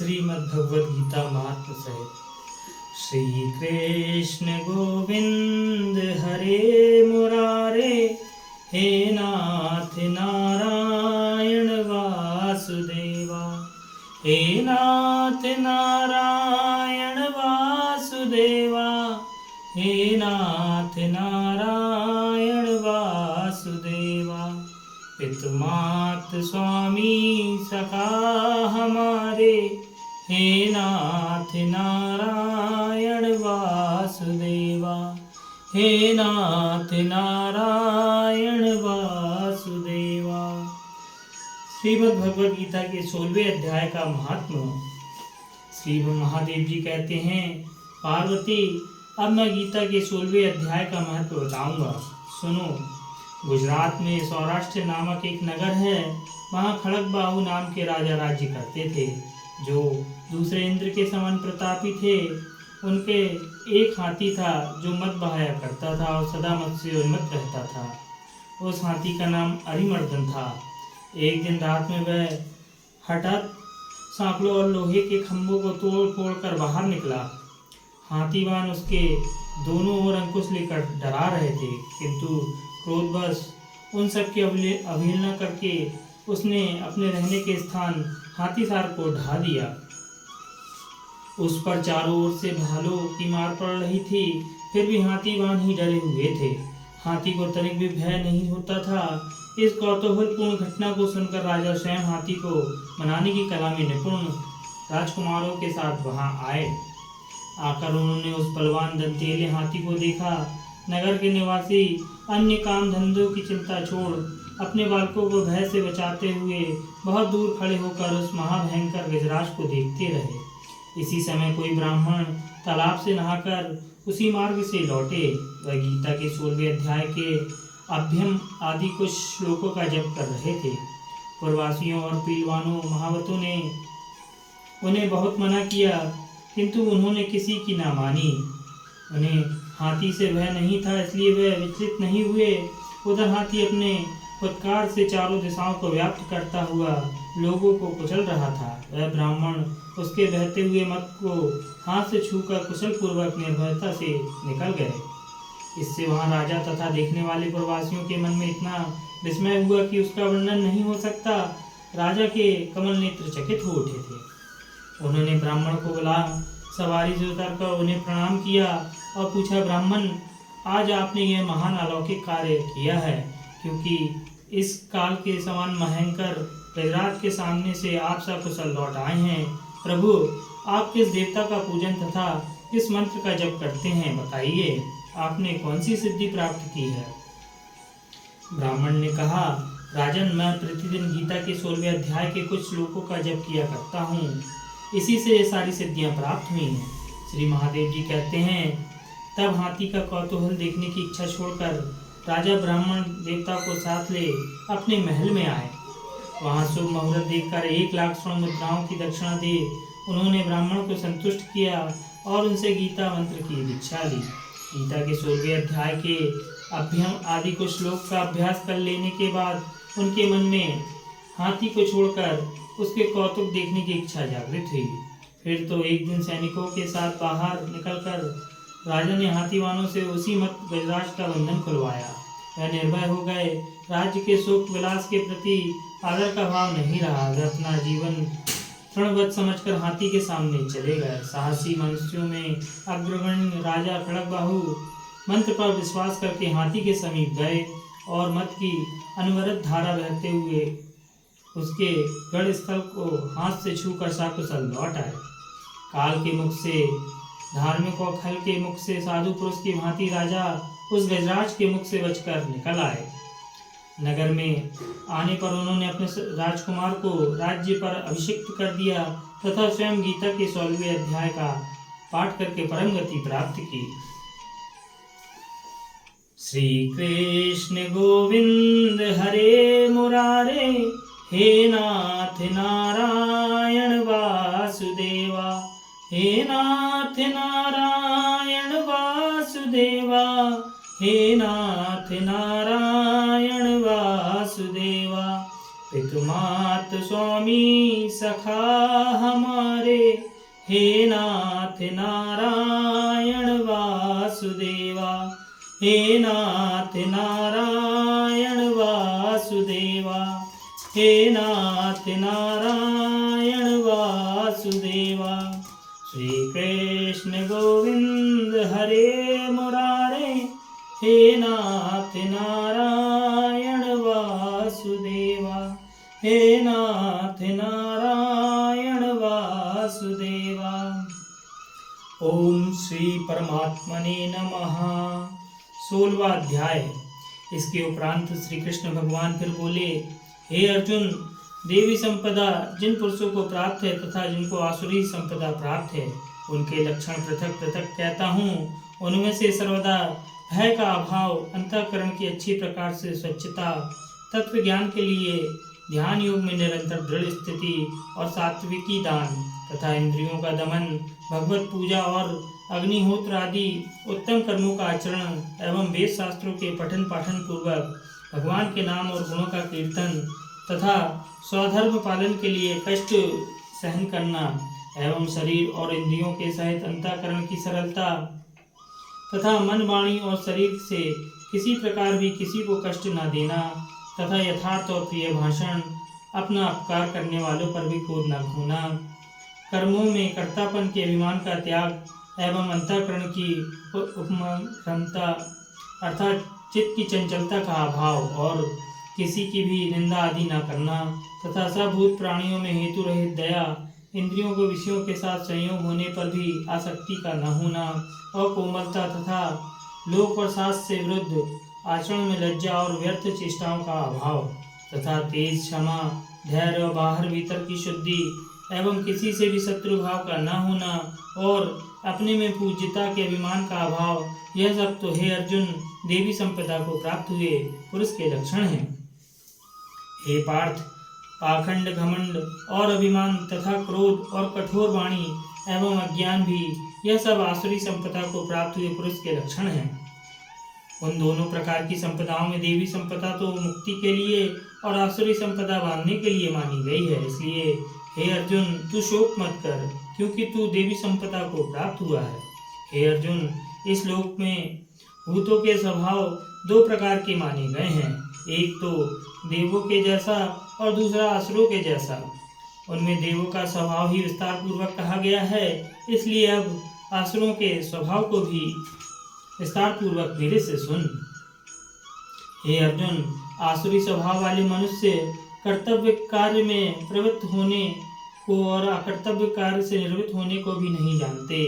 श्रीमद्भगवद गीता महात्म सहित। श्री कृष्ण गोविंद हरे मुरारे, हे नाथ नारायण वासुदेवा, हे नाथ नारायण वासुदेवा, हे नाथ नारायण वासुदेवा। पितु मात स्वामी सखा हमारे, हे नाथ नारायण वासुदेवा, हे नाथ नारायण वासुदेवा। श्रीमद् भगवद गीता के 16वें अध्याय का महात्म। श्री महादेव जी कहते हैं, पार्वती अब मैं गीता के 16वें अध्याय का महत्व बताऊंगा, सुनो। गुजरात में सौराष्ट्र नामक एक नगर है। वहाँ खड़गबाहु नाम के राजा राज्य करते थे, जो दूसरे इंद्र के समान प्रतापी थे। उनके एक हाथी था जो मद बहाया करता था और सदा मद से उन्मत्त रहता था। उस हाथी का नाम अरिमर्दन था। एक दिन रात में वह हठात सांकलों और लोहे के खंभों को तोड़ फोड़ कर बाहर निकला। हाथीवान उसके दोनों ओर अंकुश लेकर डरा रहे थे, किंतु क्रोधवश उन सब की अवहेलना करके उसने अपने रहने के स्थान हाथीसार को ढा दिया। उस पर चारों ओर से भालों की मार पड़ रही थी, फिर भी हाथीवान ही डरे हुए थे। हाथी को तनिक भी भय नहीं होता था। इस कौतूहलपूर्ण घटना को सुनकर राजा स्वयं हाथी को मनाने की कला में निपुण राजकुमारों के साथ वहां आए। आकर उन्होंने उस बलवान दंतेले हाथी को देखा। नगर के निवासी अन्य काम धंधों की चिंता छोड़ अपने बालकों को भय से बचाते हुए बहुत दूर खड़े होकर उस महाभयंकर गजराज को देखते रहे। इसी समय कोई ब्राह्मण तालाब से नहाकर उसी मार्ग से लौटे। वह गीता के 16वें अध्याय के अभ्यम आदि कुछ श्लोकों का जप कर रहे थे। पूर्ववासियों और पीलवानों महावतों ने उन्हें बहुत मना किया, किंतु उन्होंने किसी की ना मानी। उन्हें हाथी से भय नहीं था, इसलिए वे विचलित नहीं हुए। उधर हाथी अपने फुटकार से चारों दिशाओं को व्याप्त करता हुआ लोगों को कुचल रहा था। वह ब्राह्मण उसके बहते हुए मत को हाथ से छूकर कुशल पूर्वक निर्भयता से निकल गए। इससे वहां राजा तथा देखने वाले प्रवासियों के मन में इतना विस्मय हुआ कि उसका वर्णन नहीं हो सकता। राजा के कमल नेत्र चकित हो उठे थे। उन्होंने ब्राह्मण को बुला सवारी से उतरकर उन्हें प्रणाम किया और पूछा, ब्राह्मण, आज आपने यह महान अलौकिक कार्य किया है, क्योंकि इस काल के समान भयंकर गजराज के सामने से आप सकुशल लौट आए हैं। प्रभु, आप किस देवता का पूजन तथा किस मंत्र का जप करते हैं, बताइए, आपने कौन सी सिद्धि प्राप्त की है। ब्राह्मण ने कहा, राजन, मैं प्रतिदिन गीता के 16वें अध्याय के कुछ श्लोकों का जप किया करता हूँ। इसी से ये सारी सिद्धियां प्राप्त हुई हैं। श्री महादेव जी कहते हैं, तब हाथी का कौतूहल देखने की इच्छा छोड़कर राजा ब्राह्मण देवता को साथ ले अपने महल में आए। वहां शुभ मुहूर्त देखकर 1 लाख स्वर्ण मुद्राओं की दक्षिणा दे उन्होंने ब्राह्मण को संतुष्ट किया और उनसे गीता मंत्र की दीक्षा ली। गीता के 16वें अध्याय के अभ्यम आदि को श्लोक का अभ्यास कर लेने के बाद उनके मन में हाथी को छोड़कर उसके कौतुक देखने की इच्छा जागृत हुई। फिर तो एक दिन सैनिकों के साथ बाहर निकलकर राजा ने हाथीवानों से उसी मत गजराज का बंधन खुलवाया। वह निर्भय हो गए। राज्य के सुख विलास के प्रति आदर का भाव नहीं रहा। वे अपना जीवन तृणवत समझकर हाथी के सामने चले गए। साहसी मनुष्यों में अग्रगण्य राजा खड़गबाहु मंत्र पर विश्वास करके हाथी के समीप गए और मत की अनवरत धारा बहते हुए उसके गढ़ स्थल को हाथ से छूकर सकुशल लौट आए। काल के मुख से, धार्मिक और खल के मुख से साधु पुरुष की भांति राजा उस गजराज के मुख से बचकर निकल आए। नगर में आने पर उन्होंने अपने राजकुमार को राज्य पर अभिषिक्त कर दिया तथा स्वयं गीता के 16वें अध्याय का पाठ करके परम गति प्राप्त की। श्री कृष्ण गोविंद हरे मुरारे, हे नाथ नारायण वासुदेवा, हे नाथ नारायण वासुदेवा, हे नाथ नारायण वासुदेवा। पितु मात स्वामी सखा हमारे, हे नाथ नारायण वासुदेवा, हे नाथ नारायण वासुदेवा, हे नाथ नारायण वासुदेवा। श्री कृष्ण गोविंद हरे मुरारे, हे नाथ नारायण वासुदेवा, हे नाथ नारायण वासुदेवा। ओम श्री परमात्मने नमः। 16वां अध्याय। इसके उपरांत श्री कृष्ण भगवान फिर बोले, हे अर्जुन, देवी संपदा जिन पुरुषों को प्राप्त है तथा जिनको आसुरी संपदा प्राप्त है, उनके लक्षण पृथक पृथक कहता हूँ। उनमें से सर्वदा भय का अभाव, अंतःकरण की अच्छी प्रकार से स्वच्छता, तत्व ज्ञान के लिए ध्यान योग में निरंतर दृढ़ स्थिति और सात्विकी दान तथा इंद्रियों का दमन, भगवत पूजा और अग्निहोत्र आदि उत्तम कर्मों का आचरण एवं वेद शास्त्रों के पठन पाठन पूर्वक भगवान के नाम और गुणों का कीर्तन तथा स्वधर्म पालन के लिए कष्ट सहन करना एवं शरीर और इंद्रियों के सहित अंतःकरण की सरलता तथा मन, वाणी और शरीर से किसी प्रकार भी किसी को कष्ट न देना तथा यथार्थ और प्रिय भाषण, अपना अपकार करने वालों पर भी क्रोध न होना, कर्मों में कर्तापन के अभिमान का त्याग एवं अंतःकरण की उपमक्रमता अर्थात चित्त की चंचलता का अभाव और किसी की भी निंदा आदि न करना तथा सबभूत प्राणियों में हेतु रहित दया, इंद्रियों को विषयों के साथ संयोग होने पर भी आसक्ति का न होना और कोमलता तथा लोक प्रसाद से विरुद्ध आचरण में लज्जा और व्यर्थ चेष्टाओं का अभाव तथा तेज, क्षमा, धैर्य और बाहर भीतर की शुद्धि एवं किसी से भी शत्रु भाव का न होना और अपने में पूज्यता के अभिमान का अभाव, यह सब तो हे अर्जुन देवी संपदा को प्राप्त हुए पुरुष के लक्षण हैं। हे पार्थ, पाखंड, घमंड और अभिमान तथा क्रोध और कठोर वाणी एवं अज्ञान भी यह सब आसुरी संपदा को प्राप्त हुए पुरुष के लक्षण हैं। उन दोनों प्रकार की संपदाओं में देवी संपदा तो मुक्ति के लिए और आसुरी संपदा बांधने के लिए मानी गई है। इसलिए हे अर्जुन, तू शोक मत कर, क्योंकि तू देवी संपदा को प्राप्त हुआ है। हे अर्जुन, इस लोक में भूतों के स्वभाव दो प्रकार के माने गए हैं, एक तो देवों के जैसा और दूसरा असुरों के जैसा। उनमें देवों का स्वभाव ही विस्तार पूर्वक कहा गया है, इसलिए अब असुरों के स्वभाव को भी विस्तार पूर्वक मेरे से सुन। हे अर्जुन, आसुरी स्वभाव वाले मनुष्य कर्तव्य कार्य में प्रवृत्त होने को और अकर्तव्य कार्य से निवृत्त होने को भी नहीं जानते,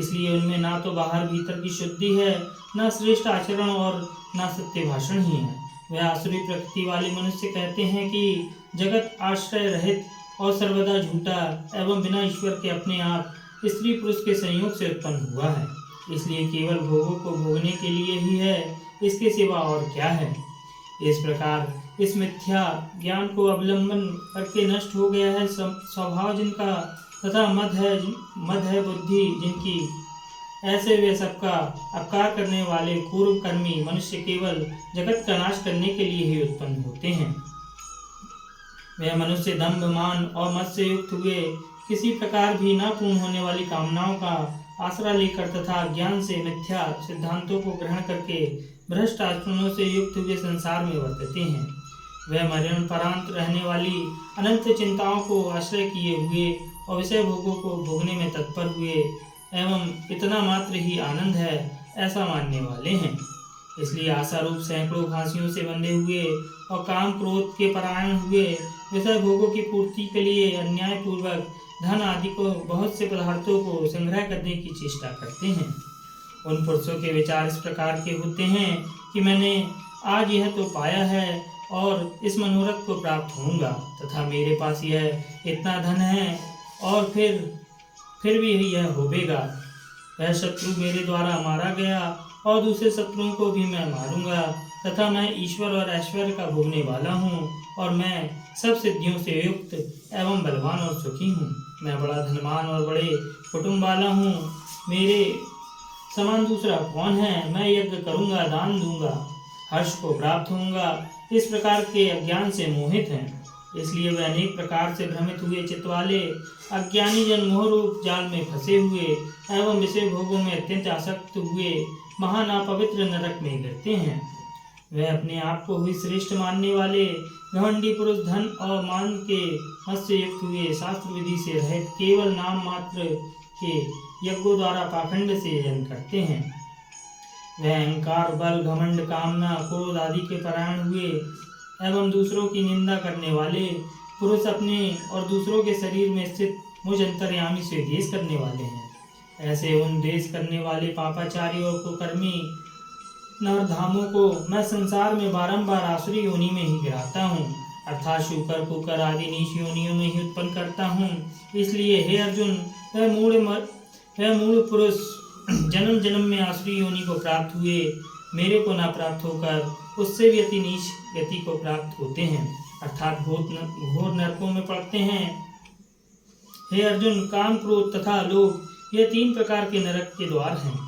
इसलिए उनमें ना तो बाहर भीतर की शुद्धि है, ना श्रेष्ठ आचरण और ना सत्य भाषण ही है। वह आसुरी प्रकृति वाले मनुष्य कहते हैं कि जगत आश्रय रहित और सर्वदा झूठा एवं बिना ईश्वर के अपने आप स्त्री पुरुष के संयोग से उत्पन्न हुआ है, इसलिए केवल भोगों को भोगने के लिए ही है, इसके सिवा और क्या है। इस प्रकार इस मिथ्या ज्ञान को अवलंबन करके नष्ट हो गया है स्वभाव जिनका तथा मद है बुद्धि जिनकी, ऐसे वे सबका अपकार करने वाले पूर्व कर्मी मनुष्य केवल जगत का नाश करने के लिए ही उत्पन्न होते हैं। वह मनुष्य दंभ, मान और मद से युक्त हुए किसी प्रकार भी न पूर्ण होने वाली कामनाओं का आसरा लेकर तथा ज्ञान से मिथ्या सिद्धांतों को ग्रहण करके भ्रष्ट आचरणों से युक्त हुए संसार में वर्तते हैं। वह मरण परांत रहने वाली अनंत चिंताओं को आश्रय किए हुए और विषय भोगों को भोगने में तत्पर हुए एवं इतना मात्र ही आनंद है ऐसा मानने वाले हैं। इसलिए आशा रूप सैकड़ों फांसियों से बंधे हुए और काम क्रोध के परायण हुए विषय भोगों की पूर्ति के लिए अन्याय पूर्वक धन आदि को बहुत से पदार्थों को संग्रह करने की चेष्टा करते हैं। उन पुरुषों के विचार इस प्रकार के होते हैं कि मैंने आज यह तो पाया है और इस मनोरथ को प्राप्त होऊंगा तथा मेरे पास यह इतना धन है और फिर भी यह होवेगा। वह शत्रु मेरे द्वारा मारा गया और दूसरे शत्रुओं को भी मैं मारूंगा तथा मैं ईश्वर और ऐश्वर्य का भोगने वाला हूँ और मैं सब सिद्धियों से युक्त एवं बलवान और सुखी हूँ। मैं बड़ा धनवान और बड़े कुटुंब वाला हूँ, मेरे समान दूसरा कौन है। मैं यज्ञ करूँगा, दान दूंगा, हर्ष को प्राप्त होऊंगा। इस प्रकार के अज्ञान से मोहित हैं। इसलिए वे अनेक प्रकार से भ्रमित हुए चित्त वाले अज्ञानी जन मोह रूप जाल में फंसे हुए एवं विषय भोगों में अत्यंत आसक्त हुए महान अपवित्र नरक में गिरते हैं। वे अपने आप को ही श्रेष्ठ मानने वाले घमंडी पुरुष धन और मान के मत से युक्त हुए शास्त्र विधि से रहित केवल नाम मात्र के यज्ञों द्वारा पाखंड से यजन करते हैं। वह अहंकार बल घमंड कामना क्रोध आदि के परायण हुए एवं दूसरों की निंदा करने वाले पुरुष अपने और दूसरों के शरीर में स्थित मुझ अंतर्यामी से द्वेष करने वाले हैं। ऐसे उन द्वेष करने वाले पापाचारी और कुकर्मी नरधामों को मैं संसार में बारंबार आसुरी योनि में ही गिराता हूँ, अर्थात शूकर कुकर आदि नीच योनियों में ही उत्पन्न करता हूँ। इसलिए हे अर्जुन, वह मूढ़ पुरुष जन्म जन्म में आसुरी योनि को प्राप्त हुए मेरे को न प्राप्त होकर उससे भी अति नीच गति को प्राप्त होते हैं, अर्थात घोर नरकों में पड़ते हैं। हे अर्जुन, काम क्रोध तथा लोभ ये 3 प्रकार के नरक के द्वार हैं।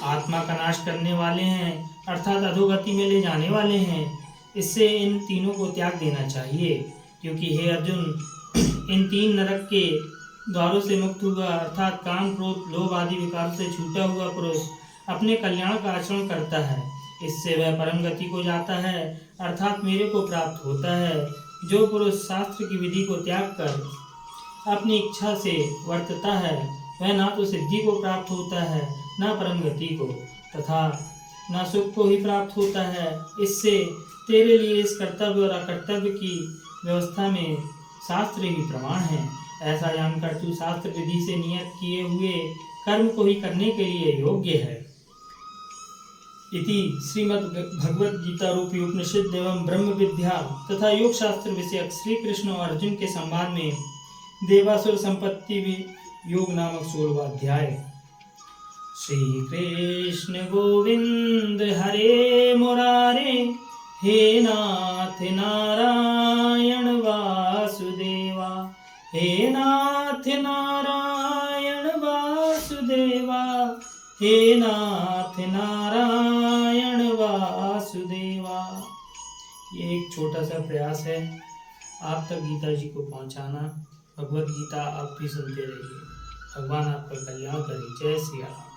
आत्मा का नाश करने वाले हैं, अर्थात अधोगति में ले जाने वाले हैं। इससे इन तीनों को त्याग देना चाहिए, क्योंकि हे अर्जुन, इन 3 नरक के द्वारों से मुक्त हुआ अर्थात काम क्रोध लोभ आदि विकारों से छूटा हुआ पुरुष अपने कल्याण का आचरण करता है। इससे वह परम गति को जाता है, अर्थात मेरे को प्राप्त होता है। जो पुरुष शास्त्र की विधि को त्याग कर अपनी इच्छा से वर्तता है, वह ना तो सिद्धि को प्राप्त होता है, न परम गति को, तथा न सुख को ही प्राप्त होता है। इससे तेरे लिए इस कर्तव्य और अकर्तव्य की व्यवस्था में शास्त्र ही प्रमाण है। ऐसा जानकर तू शास्त्र विधि से नियत किए हुए कर्म को ही करने के लिए योग्य है। इति श्रीमद् भगवद गीता रूपी उपनिषद एवं ब्रह्म विद्या तथा योग शास्त्र विषयक श्री कृष्ण और अर्जुन के संवाद में देवासुर संपत्ति योग नामक 16वां अध्याय। श्री कृष्ण गोविंद हरे मुरारे, हे नाथ नारायण वासुदेवा, हे नाथ नारायण वासुदेवा, हे नाथ नारायण वासुदेवा। ये एक छोटा सा प्रयास है आप तक गीता जी को पहुंचाना। भगवत गीता आप भी सुनते रहिए। भगवान आपका कल्याण करे। जय श्री राम।